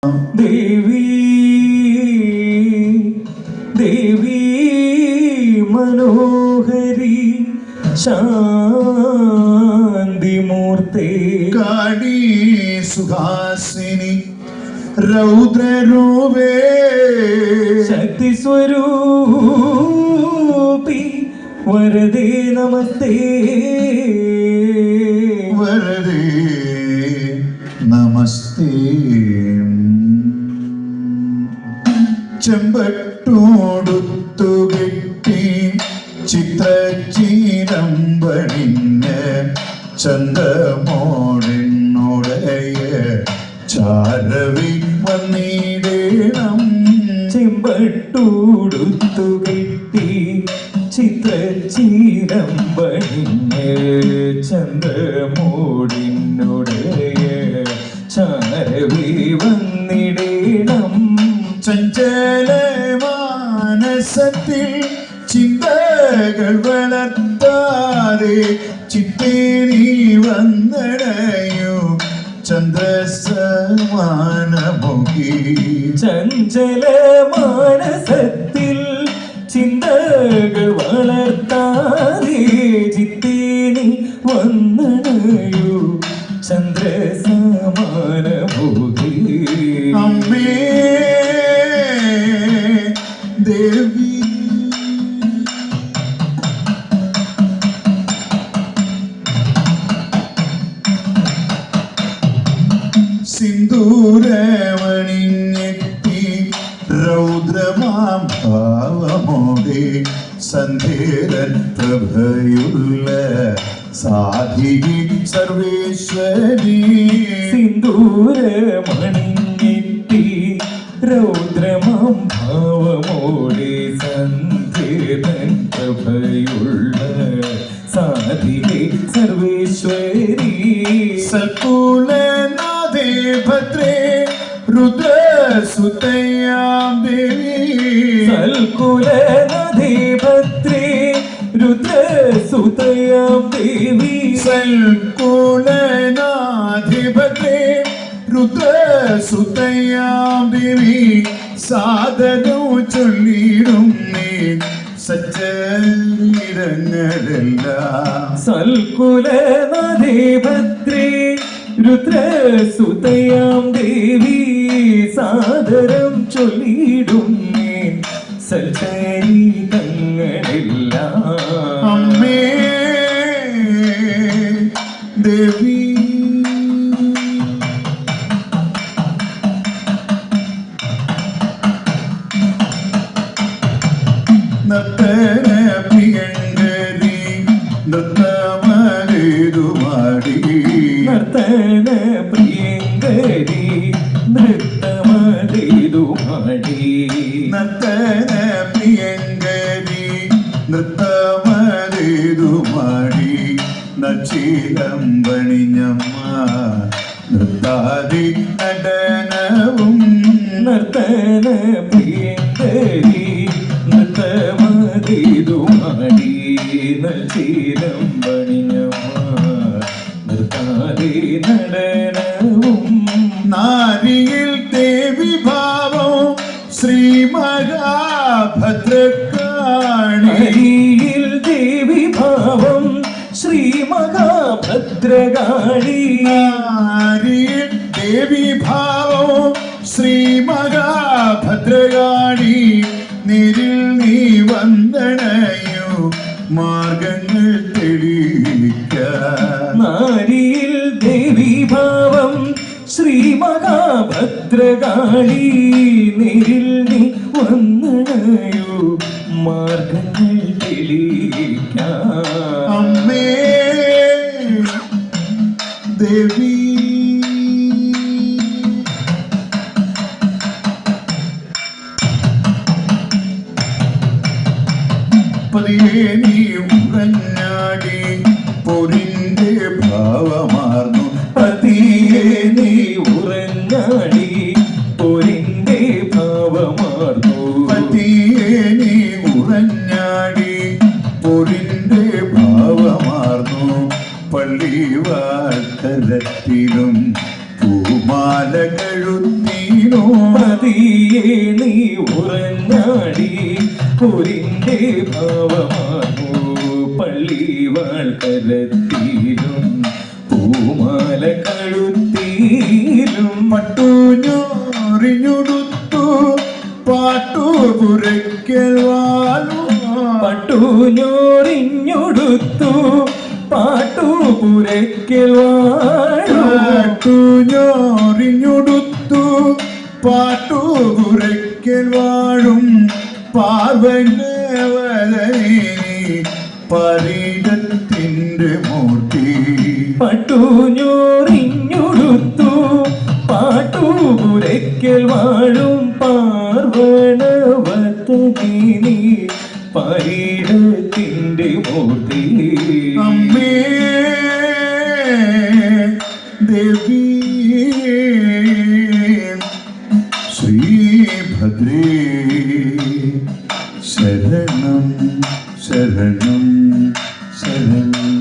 ദേവി ദേവി മനോഹരി ശാന്തിമൂർത്തേ കാടി സുഹാസിനി രൗദ്രരൂപേ ശക്തി സ്വരൂപി വരദേ നമസ്തേ വരദേ നമസ്തേ. ചെമ്പട്ടോടുത്തു കെട്ടി ചിത്രചീരമ്പണിഞ്ഞ് ചന്തമോടിനുടയ ചാരവി വന്നിടണം. ചെമ്പട്ടോടുത്തു കെട്ടി ചിത്രചീരമ്പണിഞ്ഞ് ചന്തമോടിനുടയ ചാരവി വന്നിടണം. ചഞ്ചല മാനസത്തിൽ ചിന്തകൾ വളർത്താതെ ചിത്തേരി വന്നടയോ ചന്ദ്രസമാനമുഖി. ചഞ്ചല മാനസത്തിൽ ചിന്തകൾ വളർത്താതെ ചിത്തേനി വന്നടയോ ചന്ദ്രസമാനമുഖി. അമ്മേ ദേവി സിന്ദൂരമണിഞ്ഞെത്തി രൗദ്രമാം ഭാവമോടെ സന്ധേരൻ പ്രഭയുള്ള സാധികി സർവേശ്വരി. സിന്ദൂരമണിഞ്ഞെത്തി രൗദ്രമാം ഭാവമോടെ സന്ധേരൻ പ്രഭയുള്ള സാധികി സർവേശ്വരി. സൽകുലനാഥേ ഭദ്രേ രുദ്രസുതയാം ദേവി. സൽകുലനാഥേ ഭദ്രേ രുദ്രസുതയാം ദേവി. സൽകുലനാഥേ ഭദ്രേ രുദ്രസുതയാം ദേവി. സാദരം ചൊല്ലിടും നീ സജ്ജനങ്ങളെല്ലാം. സൽകുലനാഥേ ഭദ്രേ രുദ്രസുതയാം ദേവി. സാദരം ചൊല്ലിടും സൽചരിതങ്ങളെല്ലാം. അമ്മേ ദേവി നർത്തന പ്രിയങ്കരി നൃത്തമലേതുമാടി. നർത്തന പ്രിയങ്കരി നൃത്തമലേതുമാടി. നർത്തന പ്രിയങ്കരി നൃത്തമലേതുമാടി. നച്ചീലമ്പണിഞ്ഞമ്മ നൃത്താതി നടനവും. നർത്തന പ്രിയങ്കരി നൃത്തമലേതുമാടി. നച്ചീലമ്പണിഞ്ഞമ്മ നൃത്താതി നടനവും. നാരിയിൽ ദേവി ഭാവം ശ്രീ മഹാഭദ്രകാളി. ഹരിയിൽ ദേവി ഭാവം ശ്രീ മഹാഭദ്രകാളി. നാരിയിൽ ദേവി ഭാവം ശ്രീ മഹാഭദ്രകാളി. നേരിൽ നീ വന്ദനയോ മാർഗങ്ങൾ തെളിയിക്കാൻ. നാരിയിൽ ദേവി ഭാവം ശ്രീ മഹാഭദ്രകാളി. നേരിൽ നീ വന്നണയോ മാർഗങ്ങൾ തെളിയിക്കാൻ. അമ്മേ ദേവി പതിയെ നീ ഉറഞ്ഞാടി പൊരിന്റെ ഭാവമാർന്നു. പതിയെ നീ ഉറഞ്ഞാടി പൊരിന്റെ ഭാവമാർന്നു. പതിയെ നീ ഉറഞ്ഞാടി പൊരിന്റെ ഭാവമാർന്നു. പള്ളിവാഴ്ത്തരത്തിലും പൂമാലകളുത്തി ചെയ്യുന്നു പതിയെ നീ ഉറഞ്ഞാടി പോരിന്റെ ഭാവമാർന്നു പള്ളിവാൾ കരത്തിലും പൂമാല കഴുത്തിലും പട്ടുഞ്ഞോറിഞ്ഞുടുത്തു പാട്ടുപുരയ്ക്കൽ പട്ടുഞ്ഞോറിഞ്ഞൊടുത്തു പാട്ടുപുരയ്ക്കൽ പാട്ടുഞ്ഞോറിഞ്ഞുടുത്തു പാട്ടുപുരയ്ക്കൽ വാഴും പാർവനവലനി പരീടത്തിൻ്റെ മൂർത്തി പട്ടുഞ്ഞോറിഞ്ഞൊടുത്തു പാട്ടുപുരയ്ക്കൽ വാഴും പാർവണവതനി പരീടത്തിൻ്റെ മൂർത്തി അമ്മേ ദേവി ശ്രീഭദ്രേ ശരണം ശരണം ശരണം